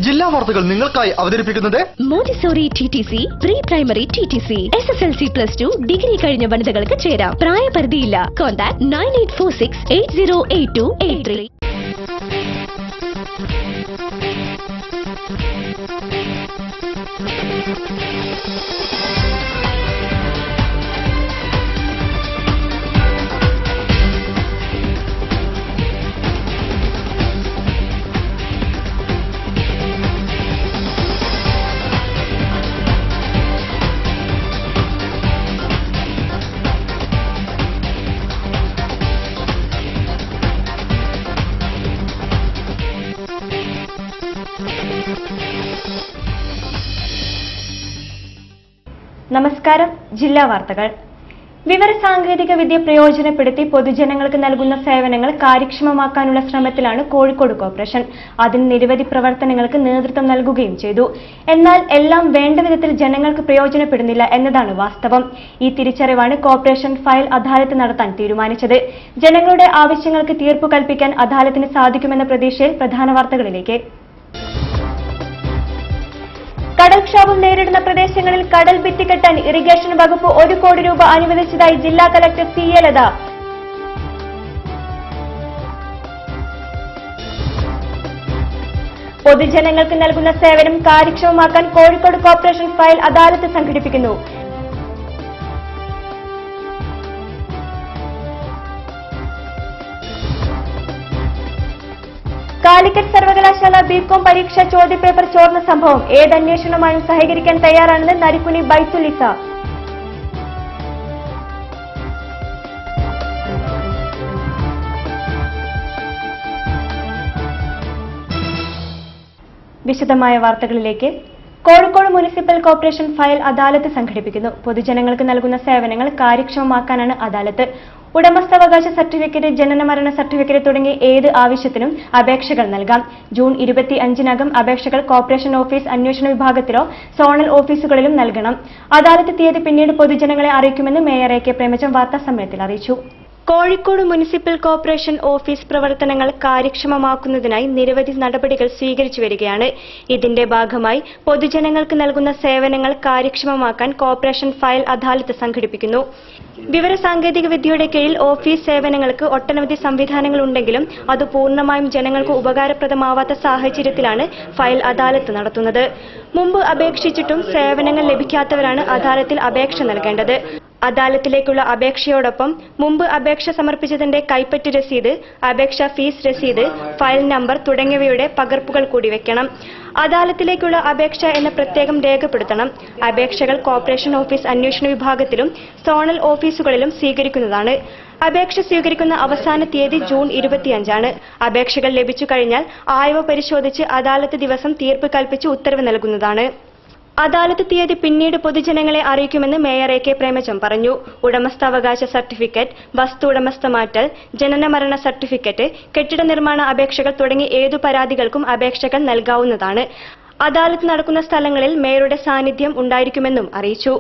ജില്ലാ വാർത്തകൾ നിങ്ങൾക്കായി അവതരിപ്പിക്കുന്നത് Montessori TTC, pre primary TTC, SSLC+2 degree കഴിഞ്ഞ വനിതകൾക്ക് ചേരാം. പ്രായപരിധിയില്ല. കോൺടാക്ട് 9846808283. നമസ്കാരം. ജില്ലാ വാർത്തകൾ. വിവരസാങ്കേതിക വിദ്യ പ്രയോജനപ്പെടുത്തി പൊതുജനങ്ങൾക്ക് നൽകുന്ന സേവനങ്ങൾ കാര്യക്ഷമമാക്കാനുള്ള ശ്രമത്തിലാണ് കോഴിക്കോട് കോർപ്പറേഷൻ. അതിന് നിരവധി പ്രവർത്തനങ്ങൾക്ക് നേതൃത്വം നൽകുകയും ചെയ്തു. എന്നാൽ എല്ലാം വേണ്ട വിധത്തിൽ ജനങ്ങൾക്ക് പ്രയോജനപ്പെടുന്നില്ല എന്നതാണ് വാസ്തവം. ഈ തിരിച്ചറിവാണ് കോർപ്പറേഷൻ ഫയൽ അദാലത്ത് നടത്താൻ തീരുമാനിച്ചത്. ജനങ്ങളുടെ ആവശ്യങ്ങൾക്ക് തീർപ്പ് കൽപ്പിക്കാൻ അദാലത്തിന് സാധിക്കുമെന്ന പ്രതീക്ഷയിൽ പ്രധാന വാർത്തകളിലേക്ക്. കടൽക്ഷാമം നേരിടുന്ന പ്രദേശങ്ങളിൽ കടൽ ഭിത്തി കെട്ടാൻ ഇറിഗേഷൻ വകുപ്പ് 1 കോടി രൂപ അനുവദിച്ചതായി ജില്ലാ കലക്ടർ CA ലത. പൊതുജനങ്ങൾക്ക് നൽകുന്ന സേവനം കാര്യക്ഷമമാക്കാൻ കോഴിക്കോട് കോർപ്പറേഷൻ ഫയൽ അദാലത്ത് സംഘടിപ്പിക്കുന്നു. കാലിക്കറ്റ് സർവകലാശാല ബികോം പരീക്ഷ ചോദ്യപേപ്പർ ചോർന്ന സംഭവം ഏതന്വേഷണവുമായും സഹകരിക്കാൻ തയ്യാറാണെന്ന് നരിക്കുനി ബൈത്തുലിസ. വിശദമായ വാർത്തകളിലേക്ക്. കോഴിക്കോട് മുനിസിപ്പൽ കോർപ്പറേഷൻ ഫയൽ അദാലത്ത് സംഘടിപ്പിക്കുന്നു. പൊതുജനങ്ങൾക്ക് നൽകുന്ന സേവനങ്ങൾ കാര്യക്ഷമമാക്കാനാണ് അദാലത്ത്. ഉടമസ്ഥാവകാശ സർട്ടിഫിക്കറ്റ്, ജനനമരണ സർട്ടിഫിക്കറ്റ് തുടങ്ങി ഏത് ആവശ്യത്തിനും അപേക്ഷകൾ നൽകാം. ജൂൺ 25-നകം അപേക്ഷകൾ കോർപ്പറേഷൻ ഓഫീസ് അന്വേഷണ വിഭാഗത്തിലോ സോണൽ ഓഫീസുകളിലും നൽകണം. അദാലത്ത് തീയതി പിന്നീട് പൊതുജനങ്ങളെ അറിയിക്കുമെന്ന് മേയർ AK പ്രേമചന്ദ് വാർത്താസമ്മേളനത്തിൽ അറിയിച്ചു. കോഴിക്കോട് മുനിസിപ്പൽ കോർപ്പറേഷൻ ഓഫീസ് പ്രവർത്തനങ്ങൾ കാര്യക്ഷമമാക്കുന്നതിനായി നിരവധി നടപടികൾ സ്വീകരിച്ചു വരികയാണ്. ഇതിന്റെ ഭാഗമായി പൊതുജനങ്ങൾക്ക് നൽകുന്ന സേവനങ്ങൾ കാര്യക്ഷമമാക്കാൻ കോർപ്പറേഷൻ ഫയൽ അദാലത്ത് സംഘടിപ്പിക്കുന്നു. വിവരസാങ്കേതിക വിദ്യയുടെ കീഴിൽ ഓഫീസ് സേവനങ്ങൾക്ക് ഒട്ടനവധി സംവിധാനങ്ങൾ ഉണ്ടെങ്കിലും അത് പൂർണ്ണമായും ജനങ്ങൾക്ക് ഉപകാരപ്രദമാവാത്ത സാഹചര്യത്തിലാണ് ഫയൽ അദാലത്ത് നടത്തുന്നത്. മുമ്പ് അപേക്ഷിച്ചിട്ടും സേവനങ്ങൾ ലഭിക്കാത്തവരാണ് അദാലത്തിൽ അപേക്ഷ നൽകേണ്ടത്. അദാലത്തിലേക്കുള്ള അപേക്ഷയോടൊപ്പം മുമ്പ് അപേക്ഷ സമർപ്പിച്ചതിന്റെ കൈപ്പറ്റ് രസീത്, അപേക്ഷ ഫീസ് രസീത്, ഫയൽ നമ്പർ തുടങ്ങിയവയുടെ പകർപ്പുകൾ കൂടി വെക്കണം. അദാലത്തിലേക്കുള്ള അപേക്ഷ എന്ന് പ്രത്യേകം രേഖപ്പെടുത്തണം. അപേക്ഷകൾ കോർപ്പറേഷൻ ഓഫീസ് അന്വേഷണ വിഭാഗത്തിലും സോണൽ ഓഫീസുകളിലും സ്വീകരിക്കുന്നതാണ്. അപേക്ഷ സ്വീകരിക്കുന്ന അവസാന തീയതി ജൂൺ 25-ആണ്. അപേക്ഷകൾ ലഭിച്ചു കഴിഞ്ഞാൽ ആയവ പരിശോധിച്ച് അദാലത്ത് ദിവസം തീർപ്പ് കൽപ്പിച്ച് ഉത്തരവ് നൽകുന്നതാണ്. അദാലത്ത് തീയതി പിന്നീട് പൊതുജനങ്ങളെ അറിയിക്കുമെന്ന് മേയർ AK പ്രേമചന്ദ് പറഞ്ഞു. ഉടമസ്ഥാവകാശ സർട്ടിഫിക്കറ്റ്, വസ്തു ഉടമസ്ഥ മാറ്റൽ, ജനനമരണ സർട്ടിഫിക്കറ്റ്, കെട്ടിട നിർമ്മാണ അപേക്ഷകൾ തുടങ്ങി ഏതു പരാതികൾക്കും അപേക്ഷകൾ നൽകാവുന്നതാണ്. അദാലത്ത് നടക്കുന്ന സ്ഥലങ്ങളിൽ മേയറുടെ സാന്നിധ്യം ഉണ്ടായിരിക്കുമെന്നും അറിയിച്ചു.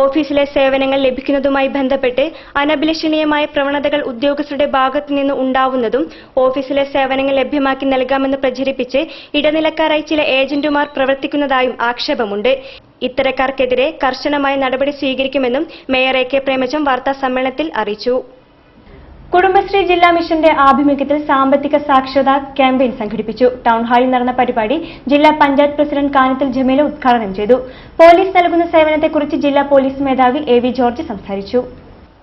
ഓഫീസിലെ സേവനങ്ങൾ ലഭിക്കുന്നതുമായി ബന്ധപ്പെട്ട് അനഭിലഷണീയമായ പ്രവണതകൾ ഉദ്യോഗസ്ഥരുടെ ഭാഗത്തുനിന്ന് ഉണ്ടാവുന്നതും ഓഫീസിലെ സേവനങ്ങൾ ലഭ്യമാക്കി നൽകാമെന്ന് പ്രചരിപ്പിച്ച് ഇടനിലക്കാരായി ചില ഏജന്റുമാർ പ്രവർത്തിക്കുന്നതായും ആക്ഷേപമുണ്ട്. ഇത്തരക്കാർക്കെതിരെ കർശനമായ നടപടി സ്വീകരിക്കുമെന്നും മേയർ AK പ്രേമചന്ദ് വാർത്താസമ്മേളനത്തിൽ അറിയിച്ചു. കുടുംബശ്രീ ജില്ലാ മിഷന്റെ ആഭിമുഖ്യത്തിൽ സാമ്പത്തിക സാക്ഷരതാ ക്യാമ്പയിൻ സംഘടിപ്പിച്ചു. ടൗൺ ഹാളിൽ നടന്ന പരിപാടി ജില്ലാ പഞ്ചായത്ത് പ്രസിഡന്റ് കാനത്തിൽ ജമീല ഉദ്ഘാടനം ചെയ്തു. പോലീസ് നൽകുന്ന സേവനത്തെക്കുറിച്ച് ജില്ലാ പോലീസ് മേധാവി AV ജോർജ് സംസാരിച്ചു.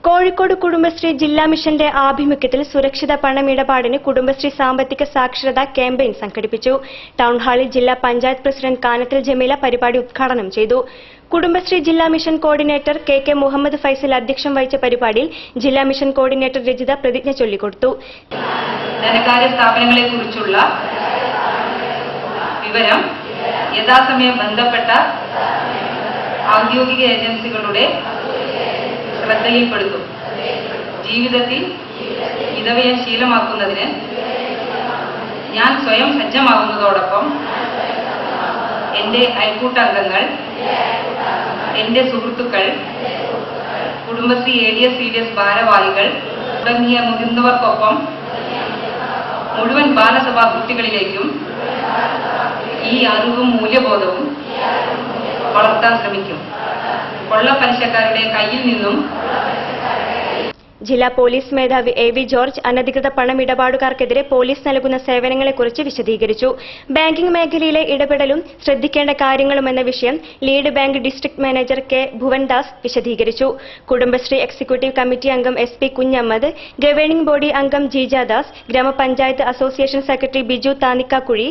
കോഴിക്കോട് കുടുംബശ്രീ ജില്ലാ മിഷന്റെ ആഭിമുഖ്യത്തിൽ സുരക്ഷിത പണമിടപാടിന് കുടുംബശ്രീ സാമ്പത്തിക സാക്ഷരതാ ക്യാമ്പയിൻ സംഘടിപ്പിച്ചു. ടൗൺ ഹാളിൽ ജില്ലാ പഞ്ചായത്ത് പ്രസിഡന്റ് കാനത്തിൽ ജമീല പരിപാടി ഉദ്ഘാടനം ചെയ്തു. കുടുംബശ്രീ ജില്ലാ mission coordinator KK Muhammad Faisal അധ്യക്ഷം വഹിച്ച പരിപാടിയിൽ ജില്ലാ മിഷൻ കോർഡിനേറ്റർ രജിത പ്രതിജ്ഞ ചൊല്ലിക്കൊടുത്തു. ധനകാര്യ സ്ഥാപനങ്ങളെക്കുറിച്ചുള്ള വിവരം യഥാസമയം ബന്ധപ്പെട്ട ഔദ്യോഗിക ഏജൻസികളുടെ ശ്രദ്ധയിൽപ്പെടുത്തും. ജീവിതത്തിൽ മിതവ്യയം ശീലമാക്കുന്നതിന് ഞാൻ സ്വയം സജ്ജമാകുന്നതോടൊപ്പം എൻ്റെ അയൽക്കൂട്ടാംഗങ്ങൾ, എൻ്റെ സുഹൃത്തുക്കൾ, കുടുംബശ്രീ ADS CDS ഭാരവാഹികൾ തുടങ്ങിയ മുതിർന്നവർക്കൊപ്പം മുഴുവൻ ബാലസഭാ കുട്ടികളിലേക്കും ഈ അറിവും മൂല്യബോധവും വളർത്താൻ ശ്രമിക്കും. കൊള്ളപ്പലിശക്കാരുടെ കയ്യിൽ നിന്നും ജില്ലാ പോലീസ് മേധാവി A.V. ജോർജ് അനധികൃത പണമിടപാടുകാർക്കെതിരെ പോലീസ് നൽകുന്ന സേവനങ്ങളെക്കുറിച്ച് വിശദീകരിച്ചു. ബാങ്കിംഗ് മേഖലയിലെ ഇടപെടലും ശ്രദ്ധിക്കേണ്ട കാര്യങ്ങളും എന്ന വിഷയം lead bank district manager K. Bhuvandas വിശദീകരിച്ചു. കുടുംബശ്രീ എക്സിക്യൂട്ടീവ് കമ്മിറ്റി അംഗം SP. കുഞ്ഞമ്മദ്, ഗവേണിംഗ് ബോഡി അംഗം ജീജാദാസ്, ഗ്രാമപഞ്ചായത്ത് association secretary Biju Thanikkakuzhi,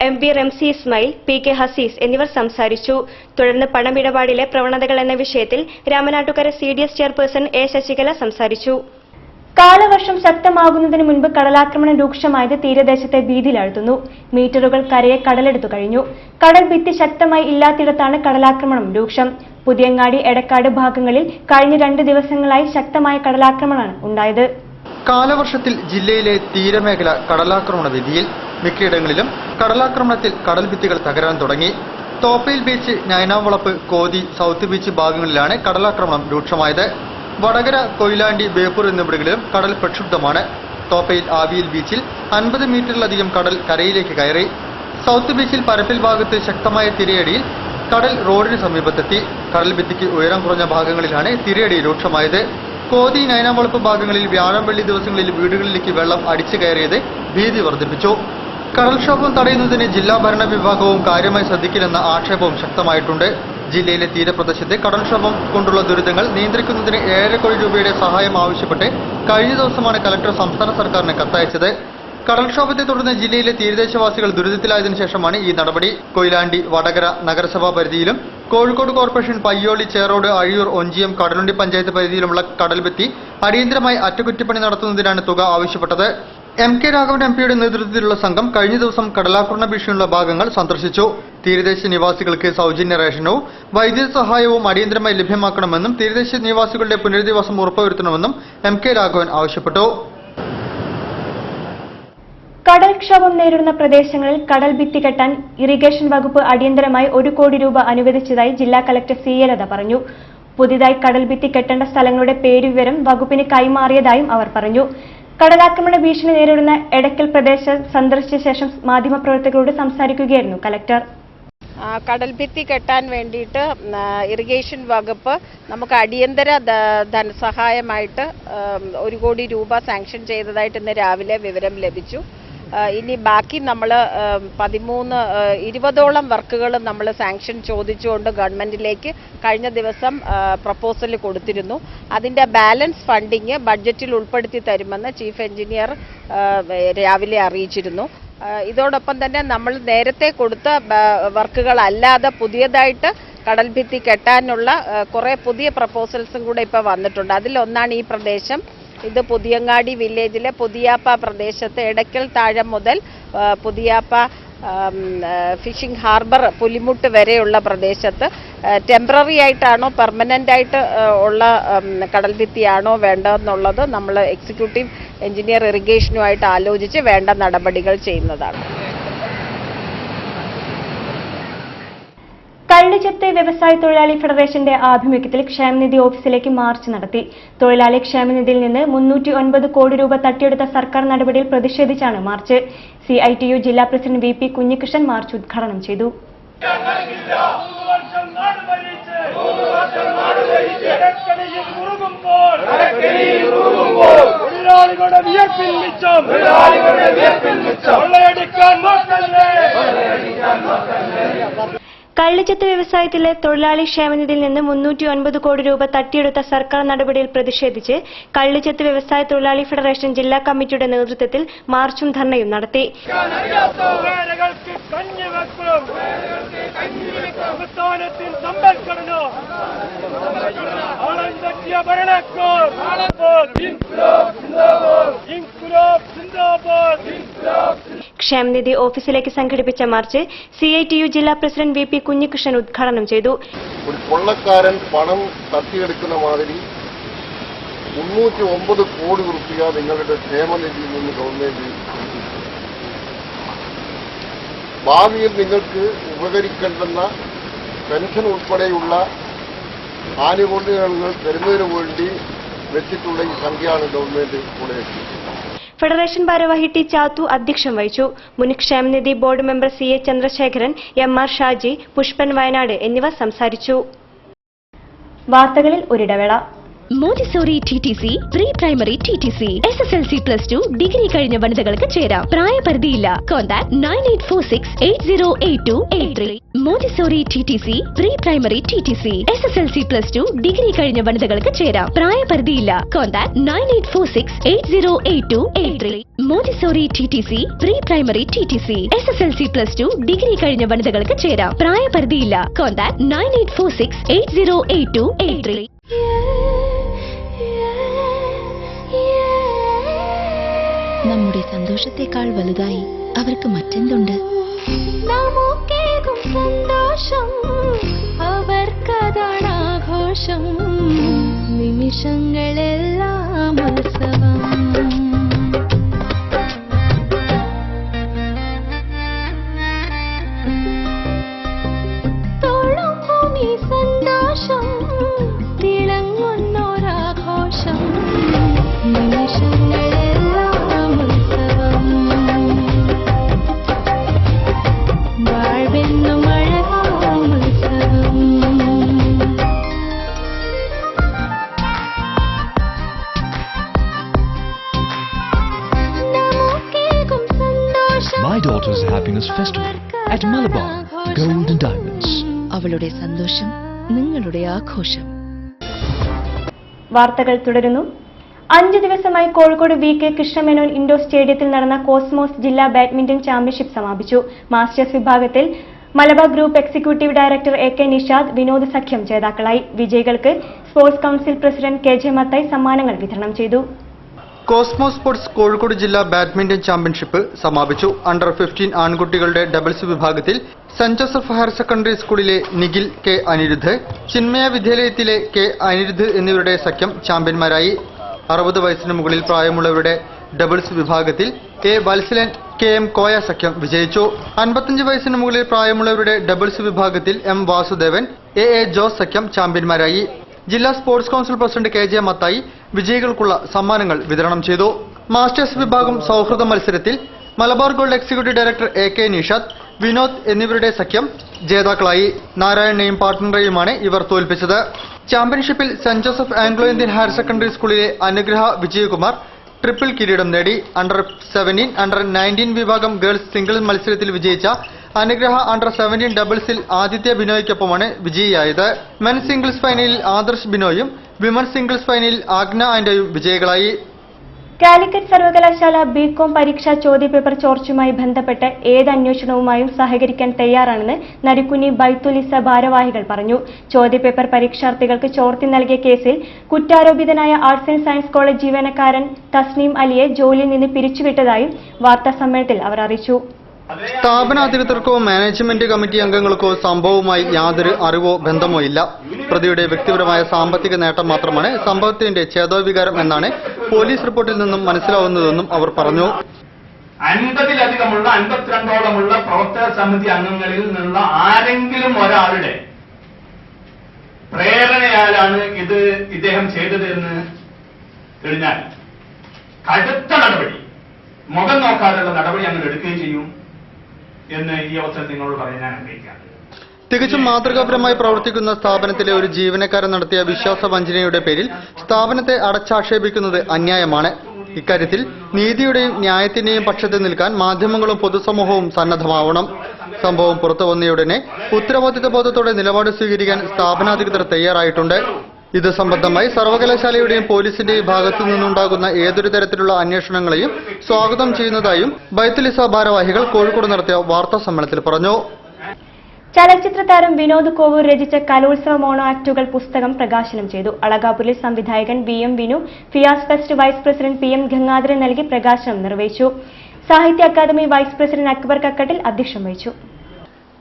MP. Ramsi Ismail, PK. Hasees എന്നിവർ സംസാരിച്ചു. തുടർന്ന് പണമിടപാടിലെ പ്രവണതകൾ എന്ന വിഷയത്തിൽ Ramanattukara CDS chairperson A. Sasikala സംസാരിച്ചു. കാലവർഷം ശക്തമാകുന്നതിന് മുൻപ് കടലാക്രമണം രൂക്ഷമായത് തീരദേശത്തെ ഭീതിയിലാഴ്ത്തുന്നു. മീറ്ററുകൾ കരയെ കടലെടുത്തു കഴിഞ്ഞു. കടൽ ഭിത്തി ശക്തമായി ഇല്ലാത്തിടത്താണ് കടലാക്രമണം രൂക്ഷം. പുതിയങ്ങാടി, എടക്കാട് ഭാഗങ്ങളിൽ കഴിഞ്ഞ 2 ദിവസങ്ങളായി ശക്തമായ കടലാക്രമണമാണ് ഉണ്ടായത്. കാലവർഷത്തിൽ ജില്ലയിലെ തീരമേഖല കടലാക്രമണ വിധിയിൽ. മിക്കയിടങ്ങളിലും കടലാക്രമണത്തിൽ കടൽ ഭിത്തികൾ തകരാൻ തുടങ്ങി. തോപ്പയിൽ ബീച്ച്, നയനാംവളപ്പ്, കോതി, സൗത്ത് ബീച്ച് ഭാഗങ്ങളിലാണ് കടലാക്രമണം രൂക്ഷമായത്. വടകര, കൊയിലാണ്ടി, ബേപ്പൂർ എന്നിവിടങ്ങളിലും കടൽ പ്രക്ഷുബ്ധമാണ്. തോപ്പയിൽ ആവിയിൽ ബീച്ചിൽ 50 മീറ്ററിലധികം കടൽ കരയിലേക്ക് കയറി. സൗത്ത് ബീച്ചിൽ പരപ്പിൽ ഭാഗത്ത് ശക്തമായ തിരയടിയിൽ കടൽ റോഡിന് സമീപത്തെത്തി. കടൽ ഭിത്തിക്ക് ഉയരം കുറഞ്ഞ ഭാഗങ്ങളിലാണ് തിരയടി രൂക്ഷമായത്. കോതി, നയനാംവളപ്പ് ഭാഗങ്ങളിൽ വ്യാഴം, വെള്ളി ദിവസങ്ങളിൽ വീടുകളിലേക്ക് വെള്ളം അടിച്ചു കയറിയത് ഭീതി വർദ്ധിപ്പിച്ചു. കടൽക്ഷോഭം തടയുന്നതിന് ജില്ലാ ഭരണ വിഭാഗവും കാര്യമായി ശ്രദ്ധിക്കില്ലെന്ന ആക്ഷേപവും ശക്തമായിട്ടുണ്ട്. ജില്ലയിലെ തീരപ്രദേശത്തെ കടൽക്ഷോഭം കൊണ്ടുള്ള ദുരിതങ്ങൾ നിയന്ത്രിക്കുന്നതിന് 7 കോടി രൂപയുടെ സഹായം ആവശ്യപ്പെട്ട് കഴിഞ്ഞ ദിവസമാണ് കലക്ടർ സംസ്ഥാന സർക്കാരിന് കത്തയച്ചത്. കടൽക്ഷോഭത്തെ തുടർന്ന് ജില്ലയിലെ തീരദേശവാസികൾ ദുരിതത്തിലായതിനു ശേഷമാണ് ഈ നടപടി. കൊയിലാണ്ടി, വടകര നഗരസഭാ പരിധിയിലും കോഴിക്കോട് കോർപ്പറേഷൻ പയ്യോളി, ചേറോട്, അഴിയൂർ, ഒഞ്ചിയം, കടലുണ്ടി പഞ്ചായത്ത് പരിധിയിലുമുള്ള കടൽഭിത്തി അടിയന്തരമായി അറ്റകുറ്റപ്പണി നടത്തുന്നതിനാണ് തുക ആവശ്യപ്പെട്ടത്. MK രാഘവൻ MPയുടെ നേതൃത്വത്തിലുള്ള സംഘം കഴിഞ്ഞ ദിവസം കടലാക്രമണ ഭീഷണിയുള്ള ഭാഗങ്ങൾ സന്ദർശിച്ചു. തീരദേശ നിവാസികൾക്ക് സൗജന്യ റേഷനവും വൈദ്യുത സഹായവും അടിയന്തരമായി ലഭ്യമാക്കണമെന്നും തീരദേശ നിവാസികളുടെ പുനരധിവാസം ഉറപ്പുവരുത്തണമെന്നും MK രാഘവൻ ആവശ്യപ്പെട്ടു. കടൽക്ഷോഭം നേരിടുന്ന പ്രദേശങ്ങളിൽ കടൽ ഭിത്തി കെട്ടാൻ ഇറിഗേഷൻ വകുപ്പ് അടിയന്തരമായി 1 കോടി രൂപ അനുവദിച്ചതായി ജില്ലാ കളക്ടർ C. ലത പറഞ്ഞു. പുതിയതായി കടൽ ഭിത്തി കെട്ടേണ്ട സ്ഥലങ്ങളുടെ പേരുവിവരം വകുപ്പിന് കൈമാറിയതായും അവർ പറഞ്ഞു. കടലാക്രമണ ഭീഷണി നേരിടുന്ന എടക്കൽ പ്രദേശം സന്ദർശിച്ച ശേഷം മാധ്യമപ്രവർത്തകരോട് സംസാരിക്കുകയായിരുന്നു കലക്ടർ. കടൽഭിത്തി കെട്ടാൻ വേണ്ടിയിട്ട് ഇറിഗേഷൻ വകുപ്പ് നമുക്ക് അടിയന്തര ധനസഹായമായിട്ട് 1 കോടി രൂപ സാങ്ഷൻ ചെയ്തതായിട്ട് ഇന്ന് രാവിലെ വിവരം ലഭിച്ചു. ഇനി ബാക്കി നമ്മൾ 20ഓളം വർക്കുകൾ നമ്മൾ സാങ്ഷൻ ചോദിച്ചുകൊണ്ട് ഗവൺമെന്റിലേക്ക് കഴിഞ്ഞ ദിവസം പ്രപ്പോസൽ കൊടുത്തിരുന്നു. അതിന്റെ ബാലൻസ് ഫണ്ടിങ് ബഡ്ജറ്റിൽ ഉൾപ്പെടുത്തി തരുമെന്ന് ചീഫ് എഞ്ചിനീയർ രാവിലെ അറിയിച്ചിരുന്നു. ഇതോടൊപ്പം തന്നെ നമ്മൾ നേരത്തെ കൊടുത്ത വർക്കുകളല്ലാതെ പുതിയതായിട്ട് കടൽഭിത്തി കെട്ടാനുള്ള കുറെ പുതിയ പ്രപ്പോസൽസും കൂടെ ഇപ്പോൾ വന്നിട്ടുണ്ട്. അതിലൊന്നാണ് ഈ പ്രദേശം. ഇത് പുതിയങ്ങാടി വില്ലേജിലെ പുതിയാപ്പ പ്രദേശത്ത് എടക്കൽ താഴം മുതൽ പുതിയാപ്പ ഫിഷിംഗ് ഹാർബർ പുലിമുട്ട് വരെയുള്ള പ്രദേശത്ത് ടെമ്പററി ആയിട്ടാണോ പെർമനന്റ് ആയിട്ട് ഉള്ള കടൽഭിത്തിയാണോ വേണ്ടതെന്നുള്ളത് നമ്മൾ എക്സിക്യൂട്ടീവ് എഞ്ചിനീയർ ഇറിഗേഷനുമായിട്ട് ആലോചിച്ച് വേണ്ട നടപടികൾ ചെയ്യുന്നതാണ്. കള്ളിച്ചെത്ത് വ്യവസായ തൊഴിലാളി ഫെഡറേഷന്റെ ആഭിമുഖ്യത്തിൽ ക്ഷേമനിധി ഓഫീസിലേക്ക് മാർച്ച് നടത്തി. തൊഴിലാളി ക്ഷേമനിധിയിൽ നിന്ന് 309 കോടി രൂപ തട്ടിയെടുത്ത സർക്കാർ നടപടിയിൽ പ്രതിഷേധിച്ചാണ് മാർച്ച്. CITU ജില്ലാ പ്രസിഡന്റ് VP കുഞ്ഞികൃഷ്ണൻ മാർച്ച് ഉദ്ഘാടനം ചെയ്തു. കള്ളിച്ചെത്ത് വ്യവസായത്തിലെ തൊഴിലാളി ക്ഷേമനിധിയിൽ നിന്ന് 309 കോടി രൂപ തട്ടിയെടുത്ത സർക്കാർ നടപടിയിൽ പ്രതിഷേധിച്ച് കള്ളിച്ചെത്ത് വ്യവസായ തൊഴിലാളി ഫെഡറേഷൻ ജില്ലാ കമ്മിറ്റിയുടെ നേതൃത്വത്തിൽ മാർച്ചും ധർണയും നടത്തി. ക്ഷേമനിധി ഓഫീസിലേക്ക് സംഘടിപ്പിച്ച മാർച്ച് CITU ജില്ലാ പ്രസിഡന്റ് VP കുഞ്ഞികൃഷ്ണൻ ഉദ്ഘാടനം ചെയ്തു. ഒരു കൊള്ളക്കാരൻ പണം തട്ടിയെടുക്കുന്ന മാതിരി 309 കോടി രൂപ നിങ്ങളുടെ ക്ഷേമനിധിയിൽ നിന്ന് ഗവൺമെന്റ് ഭാവിയിൽ നിങ്ങൾക്ക് ഉപകരിക്കേണ്ടുന്ന പെൻഷൻ ഉൾപ്പെടെയുള്ള ആനുകൂല്യങ്ങൾ തരുന്നതിനു വേണ്ടി വെച്ചിട്ടുള്ള ഈ സംഖ്യയാണ് ഗവൺമെന്റ് കൂടെ. ഫെഡറേഷൻ ഭാരവാഹി ടി ചാത്തു അധ്യക്ഷം വഹിച്ചു. മുൻ ക്ഷേമനിധി board member CA Chandrasekharan, MR Shaji, Pushpan Wayanad എന്നിവർ സംസാരിച്ചു. വാർത്തകളിൽ ഒരിടവേള. Montessori TTC, pre primary TTC, SSLC+2 degree കഴിഞ്ഞ വനിതകൾക്ക് ചേരാം. പ്രായപരിധിയില്ല. Contact 9846808283. Montessori TTC, pre primary TTC, SSLC+2 degree കഴിഞ്ഞ വനിതകൾക്ക് ചേരാം. പ്രായപരിധിയില്ല. Contact 9846808283. Montessori TTC, pre primary TTC, SSLC+2 degree കഴിഞ്ഞ വനിതകൾക്ക് ചേരാം. പ്രായപരിധിയില്ല. കോൺടാക്ട് 9846808283. നമ്മുടെ സന്തോഷത്തെക്കാൾ വലുതായി അവർക്ക് മറ്റെന്തുണ്ട്? നമുക്കേകും സന്തോഷം അവർക്കതാണ് ആഘോഷം. നിമിഷങ്ങളെല്ലാം ഉത്സവം. തോളുമ്പും ഈ സന്തോഷം തിളങ്ങുന്നൊരാഘോഷം. നിമിഷങ്ങളെല്ലാം ഉത്സവം. വാഴ്വെന്നും അഴകാം ഉത്സവം. നമുക്കേകും സന്തോഷം. My daughter's happiness festival at Malabar Gold and Diamonds. അവളുടെ സന്തോഷം നിങ്ങളുടെ ആഘോഷം. വാർത്തകൾ തുടരുന്നു. 5 ദിവസമായി കോഴിക്കോട് VK കൃഷ്ണമേനോൻ ഇൻഡോർ സ്റ്റേഡിയത്തിൽ നടന്ന കോസ്മോസ് ജില്ലാ ബാഡ്മിന്റൺ ചാമ്പ്യൻഷിപ്പ് സമാപിച്ചു. മാസ്റ്റേഴ്സ് വിഭാഗത്തിൽ Malabar group executive director AK Nishad, Vinod സഖ്യം ജേതാക്കളായി. വിജയികൾക്ക് sports council president KJ Mathai സമ്മാനങ്ങൾ വിതരണം ചെയ്തു. കോസ്മോസ് സ്പോർട്സ് കോഴിക്കോട് ജില്ലാ ബാഡ്മിന്റൺ ചാമ്പ്യൻഷിപ്പ് സമാപിച്ചു. അണ്ടർ 15 ആൺകുട്ടികളുടെ ഡബിൾസ് വിഭാഗത്തിൽ സെന്റ് ജോസഫ് ഹയർ സെക്കൻഡറി സ്കൂളിലെ നിഖിൽ K അനിരുദ്ധ്, ചിന്മയ വിദ്യാലയത്തിലെ K അനിരുദ്ധ് എന്നിവരുടെ സഖ്യം ചാമ്പ്യന്മാരായി. 60 വയസ്സിന് മുകളിൽ പ്രായമുള്ളവരുടെ ഡബിൾസ് വിഭാഗത്തിൽ A വത്സലൻ KM കോയ സഖ്യം വിജയിച്ചു. 55 വയസ്സിന് മുകളിൽ പ്രായമുള്ളവരുടെ ഡബിൾസ് വിഭാഗത്തിൽ M വാസുദേവൻ AA ജോസ് സഖ്യം ചാമ്പ്യന്മാരായി. ജില്ലാ sports council president KJ Mathai വിജയികൾക്കുള്ള സമ്മാനങ്ങൾ വിതരണം ചെയ്തു. മാസ്റ്റേഴ്സ് വിഭാഗം സൗഹൃദ മത്സരത്തിൽ Malabar Gold executive director AK Nishad, Vinod എന്നിവരുടെ സഖ്യം ജേതാക്കളായി. നാരായണനെയും പാർട്ട്ണറെയുമാണ് ഇവർ തോൽപ്പിച്ചത്. ചാമ്പ്യൻഷിപ്പിൽ saint Joseph Anglo Indian higher secondary സ്കൂളിലെ അനുഗ്രഹ വിജയകുമാർ ട്രിപ്പിൾ കിരീടം നേടി. അണ്ടർ 17, അണ്ടർ 19 വിഭാഗം ഗേൾസ് സിംഗിൾസ് മത്സരത്തിൽ വിജയിച്ച അനുഗ്രഹ അണ്ടർ 17 ഡബിൾസിൽ ആദിത്യ ബിനോയ്ക്കൊപ്പമാണ് വിജയിയായത്. മെൻ സിംഗിൾസ് ഫൈനലിൽ ആദർശ് ബിനോയും വിമൻ സിംഗിൾസ് ഫൈനലിൽ ആഗ്ന ആൻഡയും വിജയികളായി. കാലിക്കറ്റ് സർവകലാശാല BCom പരീക്ഷാ ചോദ്യപേപ്പർ ചോർച്ചയുമായി ബന്ധപ്പെട്ട് ഏത് അന്വേഷണവുമായും സഹകരിക്കാൻ തയ്യാറാണെന്ന് നരിക്കുനി ബൈത്തുലിസ ഭാരവാഹികൾ പറഞ്ഞു. ചോദ്യപേപ്പർ പരീക്ഷാർത്ഥികൾക്ക് ചോർത്തി നൽകിയ കേസിൽ കുറ്റാരോപിതനായ ആർട്സ് ആൻഡ് സയൻസ് കോളേജ് ജീവനക്കാരൻ തസ്നീം അലിയെ ജോലിയിൽ നിന്ന് പിരിച്ചുവിട്ടതായും വാർത്താസമ്മേളനത്തിൽ അവർ അറിയിച്ചു. സ്ഥാപനാധികൃതർക്കോ മാനേജ്മെന്റ് കമ്മിറ്റി അംഗങ്ങൾക്കോ സംഭവവുമായി യാതൊരു അറിവോ ബന്ധമോ ഇല്ല. പ്രതിയുടെ വ്യക്തിപരമായ സാമ്പത്തിക നേട്ടം മാത്രമാണ് സംഭവത്തിന്റെ ചേതോവികാരം എന്നാണ് പോലീസ് റിപ്പോർട്ടിൽ നിന്നും മനസ്സിലാവുന്നതെന്നും അവർ പറഞ്ഞു. 50-ലധികമുള്ള 52ഓളമുള്ള പ്രവർത്തക സമിതി അംഗങ്ങളിൽ നിന്നുള്ള ആരെങ്കിലും ഒരാളുടെ പ്രേരണയാലാണ് ഇത് ഇദ്ദേഹം ചെയ്തത് എന്ന് കഴിഞ്ഞാൽ കടുത്ത നടപടി, മുഖം നോക്കാതെയുള്ള നടപടി ഞങ്ങൾ എടുക്കുകയും ചെയ്യും എന്ന് ഈ അവസരത്തിൽ നിങ്ങളോട് പറയാൻ ഞാൻ ആഗ്രഹിക്കാം. തികച്ചും മാതൃകാപരമായി പ്രവർത്തിക്കുന്ന സ്ഥാപനത്തിലെ ഒരു ജീവനക്കാരൻ നടത്തിയ വിശ്വാസവഞ്ചനയുടെ പേരിൽ സ്ഥാപനത്തെ അടച്ചാക്ഷേപിക്കുന്നത് അന്യായമാണ്. ഇക്കാര്യത്തിൽ നീതിയുടെയും ന്യായത്തിന്റെയും പക്ഷത്ത് നിൽക്കാൻ മാധ്യമങ്ങളും പൊതുസമൂഹവും സന്നദ്ധമാവണം. സംഭവം പുറത്തുവന്നയുടനെ ഉത്തരവാദിത്ത ബോധത്തോടെ നിലപാട് സ്വീകരിക്കാൻ സ്ഥാപനാധികൃതർ തയ്യാറായിട്ടുണ്ട്. ഇത് സംബന്ധമായി സർവകലാശാലയുടെയും പോലീസിന്റെയും ഭാഗത്തു നിന്നുണ്ടാകുന്ന ഏതൊരു തരത്തിലുള്ള അന്വേഷണങ്ങളെയും സ്വാഗതം ചെയ്യുന്നതായും ബൈത്തുലിസ ഭാരവാഹികൾ കോഴിക്കോട് നടത്തിയ വാർത്താ സമ്മേളനത്തിൽ പറഞ്ഞു. ചലച്ചിത്ര താരം വിനോദ് കോവൂർ രചിച്ച കലോത്സവ മോണോ ആക്ടുകൾ പുസ്തകം പ്രകാശനം ചെയ്തു. അളകാപുരിൽ സംവിധായകൻ BM വിനു, ഫിയാസ് fest vice president PM Gangadharan നൽകി പ്രകാശനം നിർവഹിച്ചു. സാഹിത്യ അക്കാദമി വൈസ് പ്രസിഡന്റ് അക്ബർ കക്കട്ടിൽ അധ്യക്ഷം വഹിച്ചു.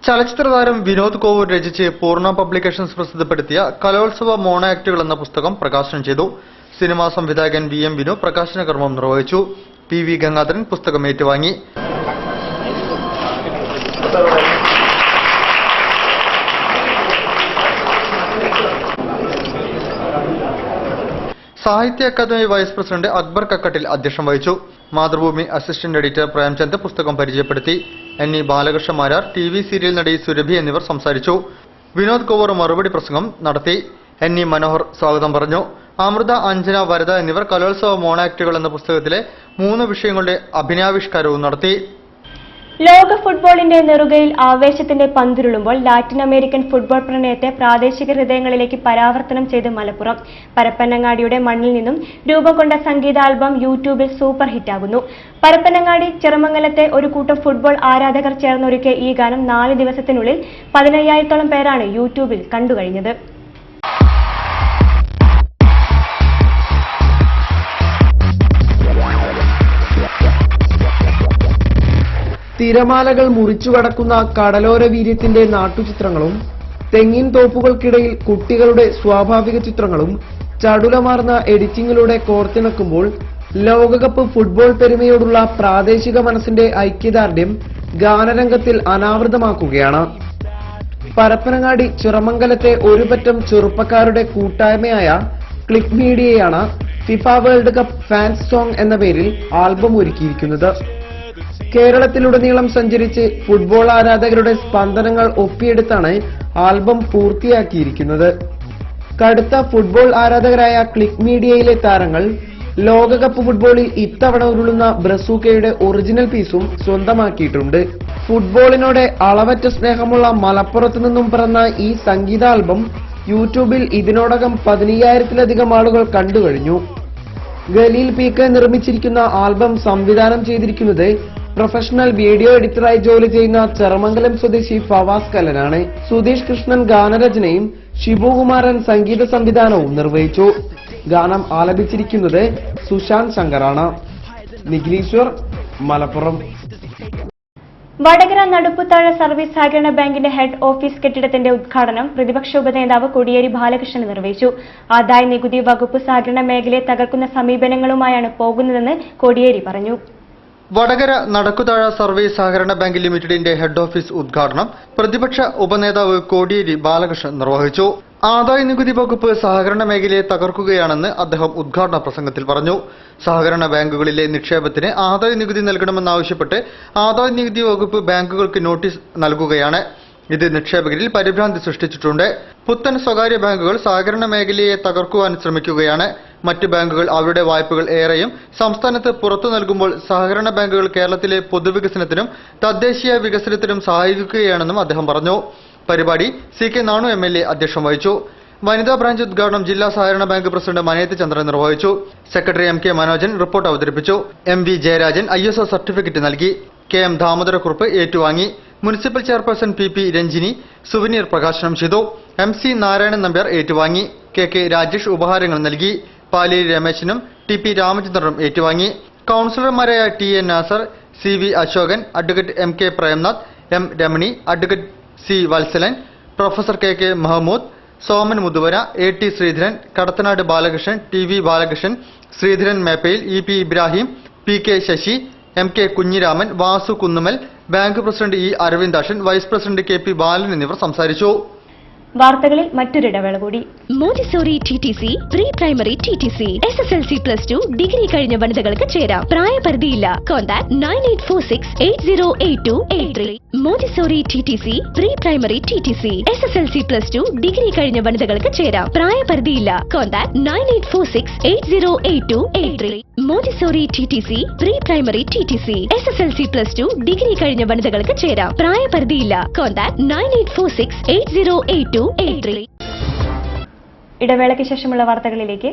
ചലച്ചിത്ര താരം വിനോദ് കോവൂർ രചിച്ച് പൂർണ്ണ പബ്ലിക്കേഷൻസ് പ്രസിദ്ധപ്പെടുത്തിയ കലോത്സവ മോണോ ആക്ടുകൾ എന്ന പുസ്തകം പ്രകാശനം ചെയ്തു. സിനിമാ സംവിധായകൻ BM വിനു പ്രകാശന കർമ്മം നിർവഹിച്ചു. PV ഗംഗാധരൻ പുസ്തകം ഏറ്റുവാങ്ങി. സാഹിത്യ അക്കാദമി വൈസ് പ്രസിഡന്റ് അക്ബർ കക്കട്ടിൽ അധ്യക്ഷം വഹിച്ചു. മാതൃഭൂമി അസിസ്റ്റന്റ് എഡിറ്റർ പ്രേംചന്ദ് പുസ്തകം പരിചയപ്പെടുത്തി. NE Balakrishna Marar, TV serial നടി സുരഭി എന്നിവർ സംസാരിച്ചു. വിനോദ് കോവർ മറുപടി പ്രസംഗം നടത്തി. NE മനോഹർ സ്വാഗതം പറഞ്ഞു. അമൃത, അഞ്ജന, വരദ എന്നിവർ കലോത്സവ മോണാക്ടുകൾ എന്ന പുസ്തകത്തിലെ 3 വിഷയങ്ങളുടെ അഭിനയാവിഷ്കാരവും നടത്തി. ലോക ഫുട്ബോളിന്റെ നെറുകയിൽ ആവേശത്തിന്റെ പന്തുരുളുമ്പോൾ ലാറ്റിൻ അമേരിക്കൻ ഫുട്ബോൾ പ്രണയത്തെ പ്രാദേശിക ഹൃദയങ്ങളിലേക്ക് പരാവർത്തനം ചെയ്ത് മലപ്പുറം. പരപ്പനങ്ങാടിയുടെ മണ്ണിൽ നിന്നും രൂപം കൊണ്ട സംഗീത ആൽബം യൂട്യൂബിൽ സൂപ്പർ ഹിറ്റാകുന്നു. പരപ്പനങ്ങാടി ചെറുമംഗലത്തെ ഒരു കൂട്ടം ഫുട്ബോൾ ആരാധകർ ചേർന്നൊരുക്കിയ ഈ ഗാനം 4 ദിവസത്തിനുള്ളിൽ 15,000-ഓളം പേരാണ് യൂട്യൂബിൽ കണ്ടുകഴിഞ്ഞത്. തിരമാലകൾ മുറിച്ചു കടക്കുന്ന കടലോര വീര്യത്തിന്റെ നാട്ടുചിത്രങ്ങളും തെങ്ങിൻ തോപ്പുകൾക്കിടയിൽ കുട്ടികളുടെ സ്വാഭാവിക ചിത്രങ്ങളും ചടുലമാർന്ന എഡിറ്റിംഗിലൂടെ കോർത്തിണക്കുമ്പോൾ ലോകകപ്പ് ഫുട്ബോൾ പെരുമയോടുള്ള പ്രാദേശിക മനസ്സിന്റെ ഐക്യദാർഢ്യം ഗാനരംഗത്തിൽ അനാവൃതമാക്കുകയാണ്. പരപ്പനങ്ങാടി ചിറമംഗലത്തെ ഒരുപറ്റം ചെറുപ്പക്കാരുടെ കൂട്ടായ്മയായ ക്ലിക്ക് മീഡിയയാണ് FIFA world cup fans song എന്ന പേരിൽ ആൽബം ഒരുക്കിയിരിക്കുന്നത്. കേരളത്തിലുടനീളം സഞ്ചരിച്ച് ഫുട്ബോൾ ആരാധകരുടെ സ്പന്ദനങ്ങൾ ഒപ്പിയെടുത്താണ് ആൽബം പൂർത്തിയാക്കിയിരിക്കുന്നത്. കടുത്ത ഫുട്ബോൾ ആരാധകരായ ക്ലിക്ക് മീഡിയയിലെ താരങ്ങൾ ലോകകപ്പ് ഫുട്ബോളിൽ ഇത്തവണ ഉരുളുന്ന ബ്രസൂക്കയുടെ ഒറിജിനൽ പീസും സ്വന്തമാക്കിയിട്ടുണ്ട്. ഫുട്ബോളിനോട് അളവറ്റ സ്നേഹമുള്ള മലപ്പുറത്തു നിന്നും പിറന്ന ഈ സംഗീത ആൽബം യൂട്യൂബിൽ ഇതിനോടകം 15,000-ലധികം ആളുകൾ കണ്ടുകഴിഞ്ഞു. ഖലീൽ PK നിർമ്മിച്ചിരിക്കുന്ന ആൽബം സംവിധാനം ചെയ്തിരിക്കുന്നത് പ്രൊഫഷണൽ വീഡിയോ എഡിറ്ററായി ജോലി ചെയ്യുന്ന ചെറമംഗലം സ്വദേശി ഫവാസ് കല്ലനാണ്. സുധീഷ് കൃഷ്ണൻ ഗാനരചനയും ഷിബുകുമാരൻ സംഗീത സംവിധാനവും നിർവഹിച്ചു. ഗാനം ആലപിച്ചിരിക്കുന്നത് സുശാന്ത് ശങ്കറാണ്. നിഖിലീശ്വർ, മലപ്പുറം. വടകര നടുപ്പുത്താഴ സർവീസ് സഹകരണ ബാങ്കിന്റെ ഹെഡ് ഓഫീസ് കെട്ടിടത്തിന്റെ ഉദ്ഘാടനം പ്രതിപക്ഷ ഉപനേതാവ് കോടിയേരി ബാലകൃഷ്ണൻ നിർവഹിച്ചു. ആദായ നികുതി വകുപ്പ് സഹകരണ മേഖലയെ തകർക്കുന്ന സമീപനങ്ങളുമായാണ് പോകുന്നതെന്ന് കോടിയേരി പറഞ്ഞു. വടകര നടക്കുതാഴ സർവീസ് സഹകരണ ബാങ്ക് ലിമിറ്റഡിന്റെ ഹെഡ് ഓഫീസ് ഉദ്ഘാടനം പ്രതിപക്ഷ ഉപനേതാവ് കോടിയേരി ബാലകൃഷ്ണൻ നിർവഹിച്ചു. ആദായ നികുതി വകുപ്പ് സഹകരണ മേഖലയെ തകർക്കുകയാണെന്ന് അദ്ദേഹം ഉദ്ഘാടന പ്രസംഗത്തിൽ പറഞ്ഞു. സഹകരണ ബാങ്കുകളിലെ നിക്ഷേപത്തിന് ആദായ നികുതി നൽകണമെന്നാവശ്യപ്പെട്ട് ആദായ നികുതി വകുപ്പ് ബാങ്കുകൾക്ക് നോട്ടീസ് നൽകുകയാണ്. ഇത് നിക്ഷേപകരിൽ പരിഭ്രാന്തി സൃഷ്ടിച്ചിട്ടുണ്ട്. പുത്തൻ സ്വകാര്യ ബാങ്കുകൾ സഹകരണ മേഖലയെ തകർക്കുവാൻ ശ്രമിക്കുകയാണ്. മറ്റ് ബാങ്കുകൾ അവരുടെ വായ്പകൾ ഏറെയും സംസ്ഥാനത്ത് പുറത്തു നൽകുമ്പോൾ സഹകരണ ബാങ്കുകൾ കേരളത്തിലെ പൊതുവികസനത്തിനും തദ്ദേശീയ വികസനത്തിനും സഹായിക്കുകയാണെന്നും അദ്ദേഹം പറഞ്ഞു. പരിപാടി CK നാണു MLA അധ്യക്ഷം വഹിച്ചു. വനിതാ ബ്രാഞ്ച് ഉദ്ഘാടനം ജില്ലാ സഹകരണ ബാങ്ക് പ്രസിഡന്റ് മനയത്ത് ചന്ദ്രൻ നിർവഹിച്ചു. സെക്രട്ടറി MK മനോജൻ റിപ്പോർട്ട് അവതരിപ്പിച്ചു. MV ജയരാജൻ ISO സർട്ടിഫിക്കറ്റ് നൽകി. KM ദാമോദരക്കുറുപ്പ് ഏറ്റുവാങ്ങി. Municipal chairperson PP Ranjini souvenir പ്രകാശനം ചെയ്തു. MC നാരായണൻ നമ്പ്യാർ ഏറ്റുവാങ്ങി. KK രാജേഷ് ഉപഹാരങ്ങൾ നൽകി. പാലേരി രമേശനും TP രാമചന്ദ്രനും ഏറ്റുവാങ്ങി. കൌൺസിലർമാരായ TN Nasar, CV Ashokan, advocate MK Premnath, M Ramani, advocate C Vatsalan, professor KK Mahamood, Soman Muthuvara, AT Sreedharan, Kadathanad Balakrishnan, TV Balakrishnan, Sreedharan Meppayil, EP Ibrahim, PK Sasi, MK Kunhiraman, Vasu Kunnumal, bank president E Aravindakshan, vice president KP Balan എന്നിവർ സംസാരിച്ചു. വാർത്തകളിൽ മറ്റൊരിടവേള കൂടി. Montessori TTC, pre primary TTC, SSLC+2 degree കഴിഞ്ഞ വനിതകൾക്ക് ചേരാം. പ്രായപരിധിയില്ല. Contact 9846808283. Montessori TTC, pre primary TTC, SSLC+2 degree കഴിഞ്ഞ വനിതകൾക്ക് ചേരാം. പ്രായപരിധിയില്ല. Contact 9846808283. Montessori TTC, pre primary TTC, SSLC+2 degree കഴിഞ്ഞ വനിതകൾക്ക് ചേരാം. പ്രായപരിധിയില്ല. കോൺടാക്ട് 9846808283. ഇടവേളയ്ക്ക് ശേഷമുള്ള വാർത്തകളിലേക്ക്.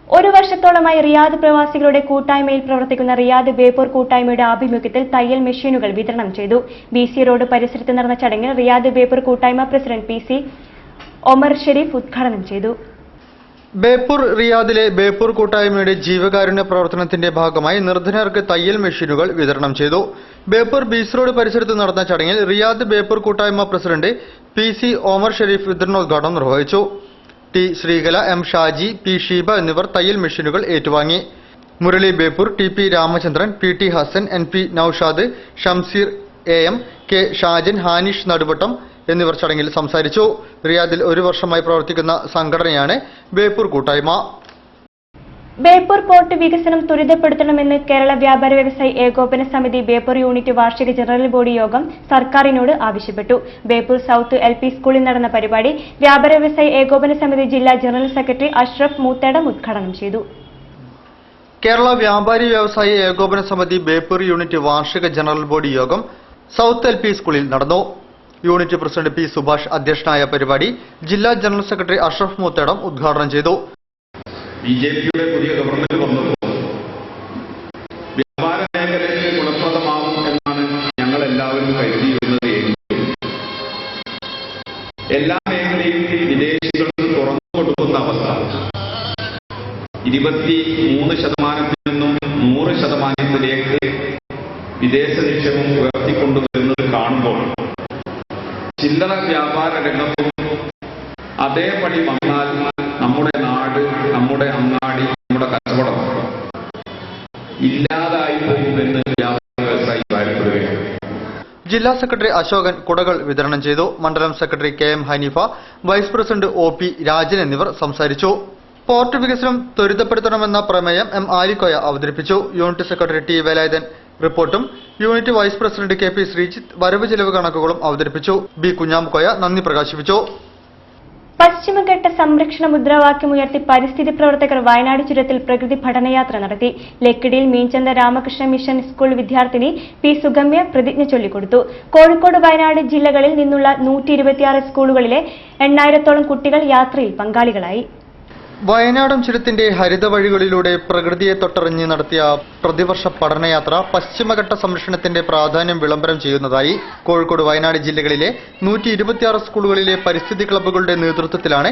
ഒരു വർഷത്തോളമായി റിയാദ് പ്രവാസികളുടെ കൂട്ടായ്മയിൽ പ്രവർത്തിക്കുന്ന റിയാദ് ബേപ്പൂർ കൂട്ടായ്മയുടെ ആഭിമുഖ്യത്തിൽ തയ്യൽ മെഷീനുകൾ വിതരണം ചെയ്തു. BC റോഡ് പരിസരത്ത് നടന്ന ചടങ്ങിൽ റിയാദ് ബേപ്പൂർ കൂട്ടായ്മ പ്രസിഡന്റ് PC ഒമർ ഷെരീഫ് ഉദ്ഘാടനം ചെയ്തു. ബേപ്പൂർ റിയാദിലെ ബേപ്പൂർ കൂട്ടായ്മയുടെ ജീവകാരുണ്യ പ്രവർത്തനത്തിന്റെ ഭാഗമായി നിർധനർക്ക് തയ്യൽ മെഷീനുകൾ വിതരണം ചെയ്തു. ബേപ്പൂർ BC റോഡ് പരിസരത്ത് നടന്ന ചടങ്ങിൽ റിയാദ് ബേപ്പൂർ കൂട്ടായ്മ പ്രസിഡന്റ് PC ഒമർ ഷെരീഫ് വിതരണോദ്ഘാടനം നിർവഹിച്ചു. T Sreekala, M Shaji, P Sheeba എന്നിവർ തയ്യൽ മെഷീനുകൾ ഏറ്റുവാങ്ങി. Murali Beypore, TP Ramachandran, PT Hasan, NP Noushad, Shamseer AM, K Shajan, Hanish Naduvattam എന്നിവർ ചടങ്ങിൽ സംസാരിച്ചു. റിയാദിൽ ഒരു വർഷമായി പ്രവർത്തിക്കുന്ന സംഘടനയാണ് ബേപ്പൂർ കൂട്ടായ്മ. ബേപ്പൂർ പോർട്ട് വികസനം ത്വരിതപ്പെടുത്തണമെന്ന് കേരള വ്യാപാര വ്യവസായി ഏകോപന സമിതി ബേപ്പൂർ യൂണിറ്റ് വാർഷിക ജനറൽ ബോഡി യോഗം സർക്കാരിനോട് ആവശ്യപ്പെട്ടു. ബേപ്പൂർ സൗത്ത് LP സ്കൂളിൽ നടന്ന പരിപാടി വ്യാപാര വ്യവസായി ഏകോപന സമിതി ജില്ലാ ജനറൽ സെക്രട്ടറി അഷ്റഫ് മൂത്തേടം ഉദ്ഘാടനം ചെയ്തു. കേരള വ്യാപാരി വ്യവസായി ഏകോപന സമിതി ബേപ്പൂർ യൂണിറ്റ് വാർഷിക ജനറൽ ബോഡി യോഗം സൗത്ത് LP സ്കൂളിൽ നടന്നു. Unit president P. സുഭാഷ് അധ്യക്ഷനായ പരിപാടി ജില്ലാ ജനറൽ സെക്രട്ടറി അഷ്റഫ് മൂത്തേടം ഉദ്ഘാടനം ചെയ്തു. BJPയുടെ പുതിയ ഗവൺമെന്റ് വന്നപ്പോൾ വ്യാപാര മേഖലയിൽ ഗുണപ്രദമാകും എന്നാണ് ഞങ്ങൾ എല്ലാവരും കരുതിയിരുന്നത്. എല്ലാ മേഖലയും വിദേശികൾക്ക് തുറന്നു കൊടുക്കുന്ന അവസ്ഥ 23% നിന്നും 100% വിദേശ നിക്ഷേപം ഉയർത്തിക്കൊണ്ടുവരുന്നത് കാണുമ്പോൾ ചില്ലറ വ്യാപാര രംഗത്തും അതേപടി വന്നാൽ നമ്മുടെ നാട്, നമ്മുടെ അങ്ങാടി, നമ്മുടെ കച്ചവടം ഇല്ലാതായി പോകുമെന്ന് വ്യാപാര വ്യവസായി ഭയപ്പെടുകയാണ്. ജില്ലാ സെക്രട്ടറി അശോകൻ കുടകൾ വിതരണം ചെയ്തു. മണ്ഡലം secretary KM Haneefa, vice president OP Rajan എന്നിവർ സംസാരിച്ചു. പോർട്ട് വികസനം ത്വരിതപ്പെടുത്തണമെന്ന പ്രമേയം M. ആലിക്കോയ അവതരിപ്പിച്ചു. Unit secretary T. വേലായുധൻ റിപ്പോർട്ടും unit vice president KP Sreejith വരവ് ചെലവ് കണക്കുകളും അവതരിപ്പിച്ചു. B. കുഞ്ഞാമുക്കോയ നന്ദി പ്രകാശിപ്പിച്ചു. പശ്ചിമഘട്ട സംരക്ഷണ മുദ്രാവാക്യമുയർത്തി പരിസ്ഥിതി പ്രവർത്തകർ വയനാട് ചുരത്തിൽ പ്രകൃതി പഠനയാത്ര നടത്തി. ലക്കിടിയിൽ മീൻചന്ത രാമകൃഷ്ണ മിഷൻ സ്കൂൾ വിദ്യാർത്ഥിനി P. സുഗമ്യ പ്രതിജ്ഞ ചൊല്ലിക്കൊടുത്തു. കോഴിക്കോട്, വയനാട് ജില്ലകളിൽ നിന്നുള്ള 126 സ്കൂളുകളിലെ 8000-ഓളം കുട്ടികൾ യാത്രയിൽ പങ്കാളികളായി. വയനാടൻ ചുരത്തിന്റെ ഹരിത വഴികളിലൂടെ പ്രകൃതിയെ തൊട്ടറിഞ്ഞ് നടത്തിയ പ്രതിവർഷ പഠനയാത്ര പശ്ചിമഘട്ട സംരക്ഷണത്തിന്റെ പ്രാധാന്യം വിളംബരം ചെയ്യുന്നതായി. കോഴിക്കോട്, വയനാട് ജില്ലകളിലെ 126 സ്കൂളുകളിലെ പരിസ്ഥിതി ക്ലബ്ബുകളുടെ നേതൃത്വത്തിലാണ്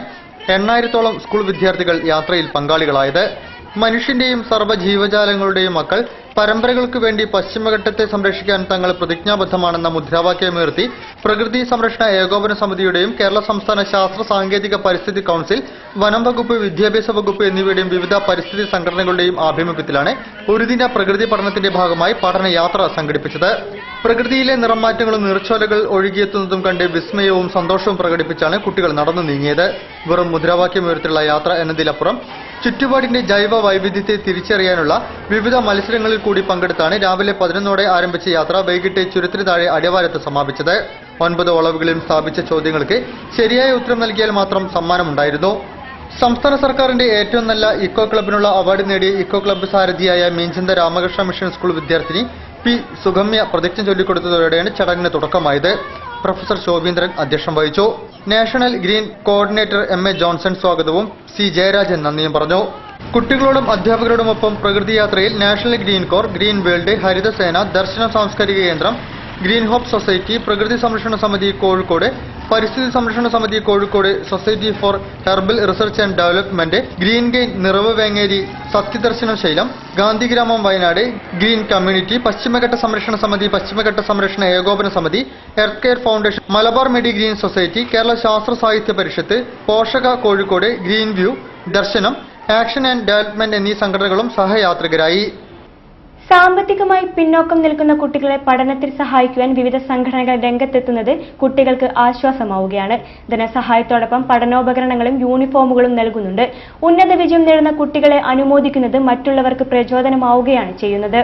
8000-ഓളം സ്കൂൾ വിദ്യാർത്ഥികൾ യാത്രയിൽ പങ്കാളികളായത്. മനുഷ്യന്റെയും സർവ്വജീവജാലങ്ങളുടെയും മക്കൾ പരമ്പരകൾക്ക് വേണ്ടി പശ്ചിമഘട്ടത്തെ സംരക്ഷിക്കാൻ തങ്ങൾ പ്രതിജ്ഞാബദ്ധമാണെന്ന മുദ്രാവാക്യമുയർത്തി പ്രകൃതി സംരക്ഷണ ഏകോപന സമിതിയുടെയും കേരള സംസ്ഥാന ശാസ്ത്ര സാങ്കേതിക പരിസ്ഥിതി കൌൺസിൽ, വനം വകുപ്പ്, വിദ്യാഭ്യാസ വകുപ്പ് എന്നിവയുടെയും വിവിധ പരിസ്ഥിതി സംഘടനകളുടെയും ആഭിമുഖ്യത്തിലാണ് ഒരുദിന പ്രകൃതി പഠനത്തിന്റെ ഭാഗമായി പഠനയാത്ര സംഘടിപ്പിച്ചത്. പ്രകൃതിയിലെ നിറമാറ്റങ്ങളും നീർച്ചോലകൾ ഒഴുകിയെത്തുന്നതും കണ്ട് വിസ്മയവും സന്തോഷവും പ്രകടിപ്പിച്ചാണ് കുട്ടികൾ നടന്നു നീങ്ങിയത്. വെറും മുദ്രാവാക്യമുയർത്തിയുള്ള യാത്ര എന്നതിലപ്പുറം ചുറ്റുപാടിന്റെ ജൈവ വൈവിധ്യത്തെ തിരിച്ചറിയാനുള്ള വിവിധ മത്സരങ്ങളിൽ കൂടി പങ്കെടുത്താണ് രാവിലെ 11 ആരംഭിച്ച യാത്ര വൈകിട്ട് ചുരത്തിന് താഴെ അടിവാരത്ത് സമാപിച്ചത്. 9 വളവുകളിലും സ്ഥാപിച്ച ചോദ്യങ്ങൾക്ക് ശരിയായ ഉത്തരം നൽകിയാൽ മാത്രം സമ്മാനമുണ്ടായിരുന്നു. സംസ്ഥാന സർക്കാരിന്റെ ഏറ്റവും നല്ല ഇക്കോ ക്ലബിനുള്ള അവാർഡ് നേടിയ ഇക്കോ ക്ലബ്ബ് സാരഥിയായ മീൻചന്ത രാമകൃഷ്ണ മിഷൻ സ്കൂൾ വിദ്യാർത്ഥിനി P. സുഗമ്യ പ്രതിജ്ഞ ചൊല്ലിക്കൊടുത്തതോടെയാണ് ചടങ്ങിന് തുടക്കമായത്. പ്രൊഫസർ ശോഭീന്ദ്രൻ അധ്യക്ഷം വഹിച്ചു. National green coordinator M. A. Johnson സ്വാഗതവും C. ജയരാജൻ നന്ദിയും പറഞ്ഞു. കുട്ടികളോടും അധ്യാപകരോടുമൊപ്പം പ്രകൃതി യാത്രയിൽ national green core, green world, Haritha Sena, ദർശനം സാംസ്കാരിക കേന്ദ്രം, ഗ്രീൻ ഹോപ്പ് സൊസൈറ്റി, പ്രകൃതി സംരക്ഷണ സമിതി കോഴിക്കോട്, പരിസ്ഥിതി സംരക്ഷണ സമിതി Kozhikode, society for herbal research and development, green gain Niravu Vengeri, സത്യദർശനം ശൈലം, ഗാന്ധിഗ്രാമം വയനാട്, ഗ്രീൻ കമ്മ്യൂണിറ്റി, പശ്ചിമഘട്ട സംരക്ഷണ സമിതി, പശ്ചിമഘട്ട സംരക്ഷണ ഏകോപന സമിതി, എർത്ത് കെയർ ഫൗണ്ടേഷൻ, Malabar medi green society, Kerala Sasthra Sahithya Parishad, പോഷക കോഴിക്കോട്, ഗ്രീൻ വ്യൂ, ദർശനം, ആക്ഷൻ ആൻഡ് ഡെവലപ്മെന്റ് എന്നീ സംഘടനകളും സഹയാത്രികരായി. സാമ്പത്തികമായി പിന്നോക്കം നിൽക്കുന്ന കുട്ടികളെ പഠനത്തിൽ സഹായിക്കുവാൻ വിവിധ സംഘടനകൾ രംഗത്തെത്തുന്നത് കുട്ടികൾക്ക് ആശ്വാസമാവുകയാണ്. ധനസഹായത്തോടൊപ്പം പഠനോപകരണങ്ങളും യൂണിഫോമുകളും നൽകുന്നുണ്ട്. ഉന്നത വിജയം നേടുന്ന കുട്ടികളെ അനുമോദിക്കുന്നത് മറ്റുള്ളവർക്ക് പ്രചോദനമാവുകയാണ് ചെയ്യുന്നത്.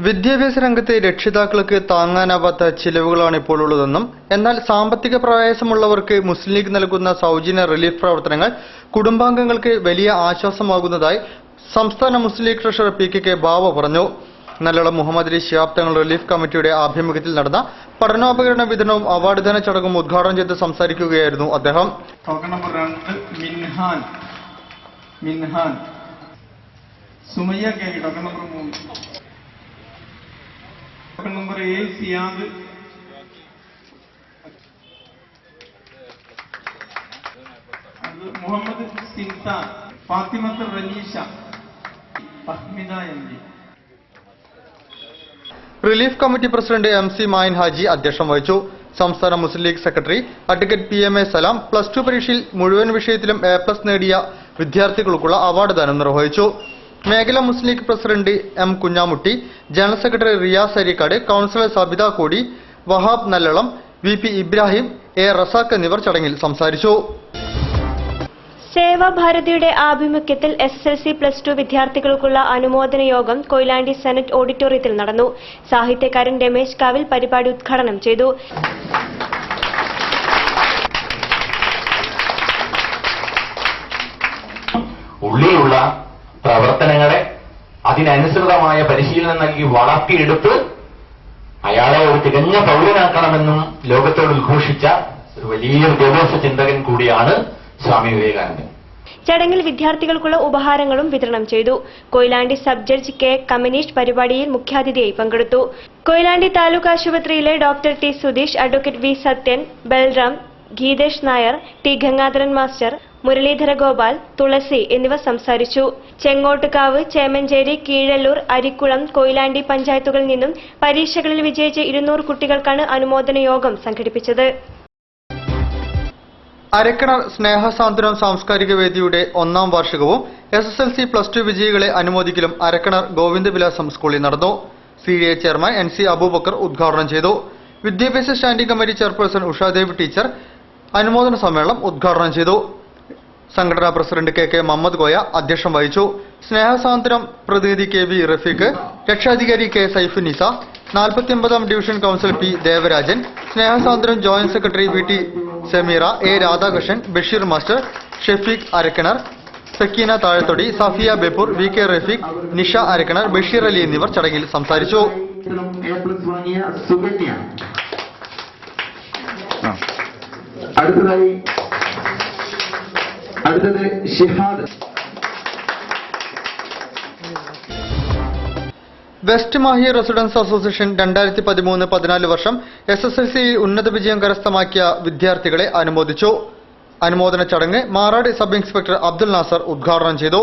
വിദ്യാഭ്യാസ രംഗത്തെ രക്ഷിതാക്കൾക്ക് താങ്ങാനാവാത്ത ചിലവുകളാണ് ഇപ്പോൾ ഉള്ളതെന്നും എന്നാൽ സാമ്പത്തിക പ്രയാസമുള്ളവർക്ക് മുസ്ലിം ലീഗ് നൽകുന്ന സൗജന്യ റിലീഫ് പ്രവർത്തനങ്ങൾ കുടുംബാംഗങ്ങൾക്ക് വലിയ ആശ്വാസമാകുന്നതായി സംസ്ഥാന മുസ്ലിം ലീഗ് ട്രഷറർ PKK ബാവ പറഞ്ഞു. നല്ലളം മുഹമ്മദ് അലി ശിഹാബ് തങ്ങൾ റിലീഫ് കമ്മിറ്റിയുടെ ആഭിമുഖ്യത്തിൽ നടന്ന പഠനോപകരണ വിതരണവും അവാർഡ് ദാന ചടങ്ങും ഉദ്ഘാടനം ചെയ്ത് സംസാരിക്കുകയായിരുന്നു അദ്ദേഹം. ടോക്കൺ നമ്പർ 2 മിൻഹാൻ സുമയ്യ കേക്ക്. Token number 3 token number 7 Siyad. Muhammad Sinsan, Fathimath Raneesha, Ahmida MD. Relief committee president MC Mayin Haji അധ്യക്ഷം വഹിച്ചു. സംസ്ഥാന Muslim League secretary advocate PMA Salam plus 2 പരീക്ഷയിൽ മുഴുവൻ വിഷയത്തിലും A+ നേടിയ വിദ്യാർത്ഥികൾക്കുള്ള അവാർഡ് ദാനം നിർവഹിച്ചു. മേഖലാ Muslim League president M. Kunhamutti, general secretary Riyas Arikkad, councillor Sabitha Kodi, Wahab Nallalam, VP Ibrahim, A. Razak എന്നിവർ ചടങ്ങിൽ സംസാരിച്ചു. സേവാഭാരതിയുടെ ആഭിമുഖ്യത്തിൽ SSLC+2 വിദ്യാർത്ഥികൾക്കുള്ള അനുമോദന യോഗം കൊയിലാണ്ടി സെനറ്റ് ഓഡിറ്റോറിയത്തിൽ നടന്നു. സാഹിത്യകാരൻ രമേശ് കാവിൽ പരിപാടി ഉദ്ഘാടനം ചെയ്തു. ഉള്ളിലുള്ള പ്രവർത്തനങ്ങളെ അതിനനുസൃതമായ പരിശീലനം നൽകി വളർത്തിയെടുത്ത് അയാളെ ഒരു തികഞ്ഞ പൗരനാക്കണമെന്നും ലോകത്തോട് ഉദ്ഘോഷിച്ച ഒരു വലിയ വിദ്യാഭ്യാസ ചിന്തകൻ കൂടിയാണ് സ്വാമി വിവേകാനന്ദൻ. ചടങ്ങിൽ വിദ്യാർത്ഥികൾക്കുള്ള ഉപഹാരങ്ങളും വിതരണം ചെയ്തു. Koyilandy sub judge K Kamanish പരിപാടിയിൽ മുഖ്യാതിഥിയായി പങ്കെടുത്തു. കൊയിലാണ്ടി താലൂക്ക് ആശുപത്രിയിലെ doctor T Sudheesh, advocate V Sathyan, Balram, Geethesh Nair, T Gangadharan master, Muraleedhara Gopal, Thulasi എന്നിവർ സംസാരിച്ചു. ചെങ്ങോട്ടുകാവ്, ചേമഞ്ചേരി, കീഴല്ലൂർ, അരിക്കുളം, കൊയിലാണ്ടി പഞ്ചായത്തുകളിൽ നിന്നും പരീക്ഷകളിൽ വിജയിച്ച 200 കുട്ടികൾക്കാണ് അനുമോദന യോഗം സംഘടിപ്പിച്ചത്. അരക്കിണർ സ്നേഹസാന്ത്വനം സാംസ്കാരിക വേദിയുടെ 1ാം വാർഷികവും SSLC+2 വിജയികളെ അനുമോദിക്കലും അരക്കിണർ ഗോവിന്ദവിലാസം സ്കൂളിൽ നടന്നു. CDA ചെയർമാൻ NC അബൂബക്കർ ഉദ്ഘാടനം ചെയ്തു. വിദ്യാഭ്യാസ standing committee chairperson Ushadev teacher അനുമോദന സമ്മേളനം ഉദ്ഘാടനം ചെയ്തു. സംഘടനാ പ്രസിഡന്റ് KK മുഹമ്മദ് കോയ അധ്യക്ഷം വഹിച്ചു. സ്നേഹസാന്ത്വനം പ്രതിനിധി KB റഫീഖ്, രക്ഷാധികാരി K സൈഫുന്നിസ, 49ാം ഡിവിഷൻ കൌൺസിൽ P ദേവരാജൻ, സ്നേഹസാന്ത്വനം joint secretary VT Sameera, A Radhakrishnan, Basheer master, Shefeeq Arakkinar, Sakkeena Thazhathodi, Safiya Beypore, VK Rafeeq, Nisha Arakkinar, Basheer Ali എന്നിവർ ചടങ്ങിൽ സംസാരിച്ചു. അടുത്തത് Shihad. West Mahe residents association 2013-14 വർഷം SSLCയിൽ ഉന്നത വിജയം കരസ്ഥമാക്കിയ വിദ്യാർത്ഥികളെ അനുമോദിച്ചു. അനുമോദന ചടങ്ങ് മാറാട് സബ് ഇൻസ്പെക്ടർ അബ്ദുൽ നാസർ ഉദ്ഘാടനം ചെയ്തു.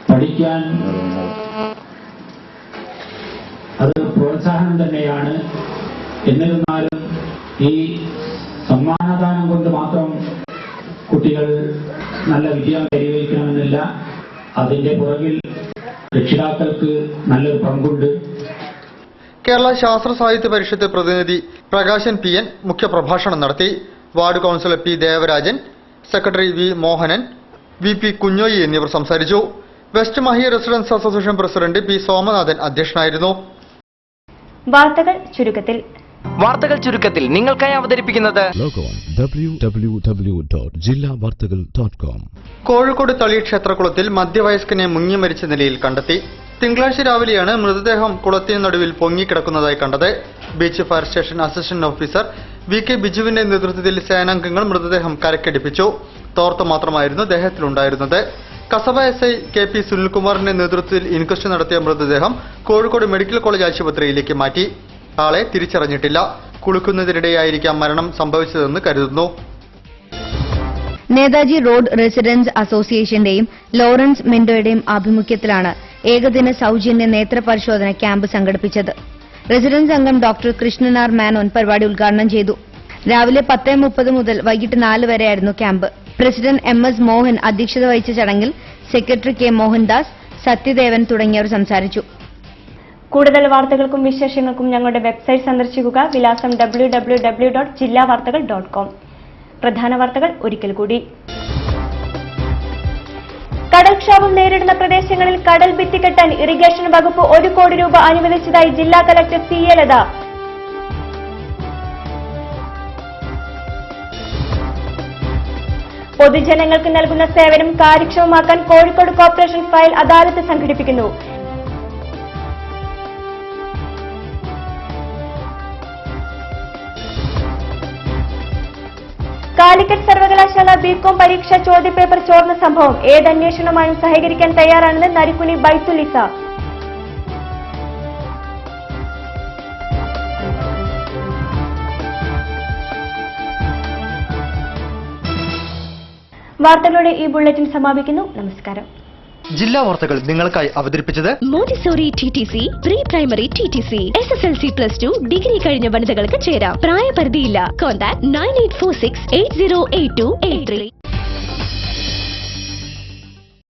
പഠിക്കാൻ അത് പ്രോത്സാഹനം തന്നെയാണ്. എന്നിരുന്നാലും ഈ സമ്മാനദാനം കൊണ്ട് മാത്രം കുട്ടികൾ നല്ല വിജയം കൈവരിക്കണമെന്നില്ല. അതിന്റെ പുറകിൽ രക്ഷിതാക്കൾക്ക് നല്ലൊരു പങ്കുണ്ട്. കേരള ശാസ്ത്ര സാഹിത്യ പരിഷത്ത് പ്രതിനിധി പ്രകാശൻ PN മുഖ്യപ്രഭാഷണം നടത്തി. Ward councillor P Devarajan, secretary V Mohanan, VP Kunhoyi എന്നിവർ സംസാരിച്ചു. West Mahe residents association president P Somanathan അധ്യക്ഷനായിരുന്നു. വാർത്തകൾ ചുരുക്കത്തിൽ നിങ്ങൾക്കായി അവതരിപ്പിക്കുന്നത് www.jillavartagal.com. കോഴിക്കോട് തളി ക്ഷേത്രകുളത്തിൽ മധ്യവയസ്കനെ മുങ്ങി മരിച്ച നിലയിൽ കണ്ടെത്തി. തിങ്കളാഴ്ച രാവിലെയാണ് മൃതദേഹം കുളത്തിന് നടുവിൽ പൊങ്ങിക്കിടക്കുന്നതായി കണ്ടത്. Beach fire station assistant officer VK ബിജുവിന്റെ നേതൃത്വത്തിൽ സേനാംഗങ്ങൾ മൃതദേഹം കരക്കടിപ്പിച്ചു. തോർത്ത് മാത്രമായിരുന്നു ദേഹത്തിലുണ്ടായിരുന്നത്. കസബ SI KP സുനിൽകുമാറിന്റെ നേതൃത്വത്തിൽ ഇൻക്വസ്റ്റ് നടത്തിയ മൃതദേഹം കോഴിക്കോട് മെഡിക്കൽ കോളേജ് ആശുപത്രിയിലേക്ക് മാറ്റി. ആളെ തിരിച്ചറിഞ്ഞിട്ടില്ല. കുളിക്കുന്നതിനിടെയായിരിക്കാം മരണം സംഭവിച്ചതെന്ന് കരുതുന്നു. നേതാജി റോഡ് റെസിഡൻസ് അസോസിയേഷന്റെയും ലോറൻസ് മെന്റോയുടെയും ആഭിമുഖ്യത്തിലാണ് ഏകദിന സൌജന്യ നേത്ര പരിശോധന ക്യാമ്പ് സംഘടിപ്പിച്ചത്. റെസിഡൻസ് അംഗം ഡോക്ടർ കൃഷ്ണൻ R മേനോൻ പരിപാടി ഉദ്ഘാടനം ചെയ്തു. രാവിലെ 10:30 മുതൽ വൈകിട്ട് 4 വരെയായിരുന്നു ക്യാമ്പ്. പ്രസിഡന്റ് MS മോഹൻ അധ്യക്ഷത വഹിച്ച ചടങ്ങിൽ സെക്രട്ടറി K മോഹൻദാസ്, സത്യദേവൻ തുടങ്ങിയവർ സംസാരിച്ചു. കൂടുതൽ വാർത്തകൾക്കും വിശേഷങ്ങൾക്കും ഞങ്ങളുടെ വെബ്സൈറ്റ് സന്ദർശിക്കുക. വിലാസം www.jillavartagal.com. പ്രധാന വാർത്തകൾ ഒരിക്കൽ കൂടി. കടൽക്ഷാമം നേരിടുന്ന പ്രദേശങ്ങളിൽ കടൽ ഭിത്തി കെട്ടാൻ ഇറിഗേഷൻ വകുപ്പ് 1 കോടി രൂപ അനുവദിച്ചതായി ജില്ലാ കലക്ടർ CA ലത. പൊതുജനങ്ങൾക്ക് നൽകുന്ന സേവനം കാര്യക്ഷമമാക്കാൻ കോഴിക്കോട് കോർപ്പറേഷൻ ഫയൽ അദാലത്ത് സംഘടിപ്പിക്കുന്നു. കാലിക്കറ്റ് സർവകലാശാല BCom പരീക്ഷാ ചോദ്യപേപ്പർ ചോർന്ന സംഭവം ഏതന്വേഷണവുമായും സഹകരിക്കാൻ തയ്യാറാണെന്ന് നരിക്കുനി ബൈത്തുലിസ. വാർത്തകളുടെ ഈ ബുള്ളറ്റിൻ സമാപിക്കുന്നു. നമസ്കാരം. ജില്ലാ വാർത്തകൾ നിങ്ങൾക്കായി അവതരിപ്പിച്ചത് Montessori TTC, pre primary TTC, SSLC +2 degree കഴിഞ്ഞ വനിതകൾക്ക് ചേരാം. പ്രായപരിധിയില്ല. കോൺടാക്ട് 9846808283.